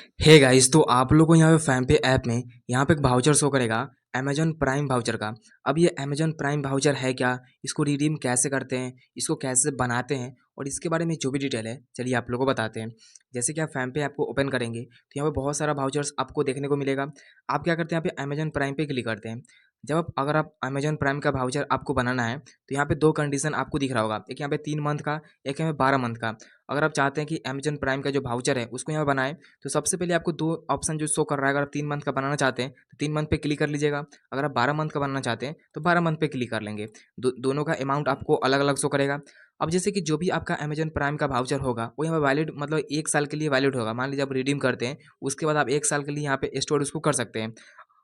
Hey guys, तो आप लोगों को यहाँ पे फ़ैम पे ऐप में यहाँ पे एक वाउचर शो करेगा अमेजॉन प्राइम वाउचर का। अब ये अमेजॉन प्राइम वाउचर है क्या, इसको रिडीम कैसे करते हैं, इसको कैसे बनाते हैं और इसके बारे में जो भी डिटेल है चलिए आप लोगों को बताते हैं। जैसे कि आप फ़ैम पे ऐप को ओपन करेंगे तो यहाँ पे बहुत सारा वाउचर्स आपको देखने को मिलेगा। आप क्या करते हैं, यहाँ पे अमेजॉन प्राइम पे क्लिक करते हैं। जब आप अगर आप अमेजॉन प्राइम का वाउचर आपको बनाना है तो यहाँ पे दो कंडीशन आपको दिख रहा होगा, एक यहाँ पे 3 मंथ का, एक यहाँ पे 12 मंथ का। अगर आप चाहते हैं कि अमेजॉन प्राइम का जो वाउचर है उसको यहाँ पे बनाएं तो सबसे पहले आपको दो ऑप्शन जो शो कर रहा है, अगर आप 3 मंथ का बनाना चाहते हैं तो 3 मंथ पे क्लिक कर लीजिएगा। अगर आप 12 मंथ का बनाना चाहते हैं तो 12 मंथ पे क्लिक कर लेंगे। दोनों का अमाउंट आपको अलग अलग शो करेगा। अब जैसे कि जो भी आपका अमेजॉन प्राइम का वाउचर होगा वो यहाँ पे वैलिड, मतलब 1 साल के लिए वैलिड होगा। मान लीजिए आप रिडीम करते हैं, उसके बाद आप 1 साल के लिए यहाँ पे स्टोर उसको कर सकते हैं।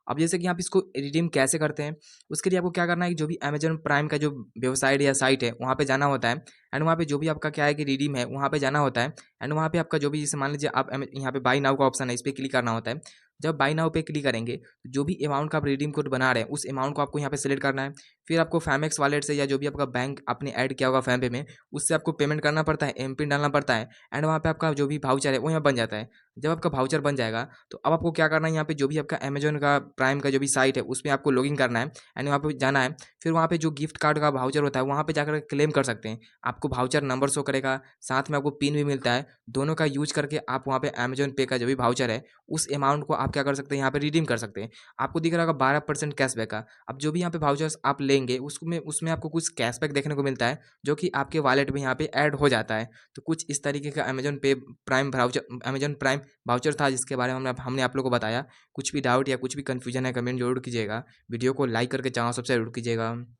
अब जैसे कि आप इसको रिडीम कैसे करते हैं, उसके लिए आपको क्या करना है कि जो भी अमेजॉन प्राइम का जो वेबसाइट या साइट है वहाँ पे जाना होता है। एंड वहाँ पे जो भी आपका क्या है कि रिडीम है वहाँ पे जाना होता है। एंड वहाँ पे आपका जो भी, जैसे मान लीजिए आप यहाँ पे बाई नाउ का ऑप्शन है, इस पर क्लिक करना होता है। जब बाई नाउ पे क्लिक करेंगे तो जो भी अमाउंट का आप रिडीम कोड बना रहे हैं उस अमाउंट को आपको यहाँ पे सिलेक्ट करना है। फिर आपको फैमेक्स वॉलेट से या जो भी आपका बैंक आपने ऐड किया होगा फैम पे में, उससे आपको पेमेंट करना पड़ता है, एम पिन डालना पड़ता है। एंड वहाँ पे आपका जो भी वाउचर है वो यहाँ बन जाता है। जब आपका वाउचर बन जाएगा तो अब आपको क्या करना है, यहाँ पे जो भी आपका अमेजॉन का प्राइम का जो भी साइट है उसमें आपको लॉगिन करना है। एंड वहाँ पे जाना है। फिर वहाँ पे जो गिफ्ट कार्ड का वाउचर होता है वहाँ पे जाकर क्लेम कर सकते हैं। आपको वाउचर नंबर शो करेगा, साथ में आपको पिन भी मिलता है। दोनों का यूज करके आप वहाँ पे अमेजॉन पे का जो भी वाउचर है उस अमाउंट को आप क्या कर सकते हैं, यहाँ पे रिडीम कर सकते हैं। आपको दिख रहा होगा 12% कैशबैक का। अब जो भी यहाँ पे वाउचर्स आप लेंगे उसमें उसमें आपको कुछ कैशबैक देखने को मिलता है जो कि आपके वॉलेट में यहाँ पे ऐड हो जाता है। तो कुछ इस तरीके का अमेजॉन पे prime voucher, Amazon prime voucher था जिसके बारे में हमने आप लोगों को बताया। कुछ भी डाउट या कुछ भी कन्फ्यूजन है कमेंट जरूर कीजिएगा। वीडियो को लाइक करके चैनल सब्सक्राइब जरूर कीजिएगा।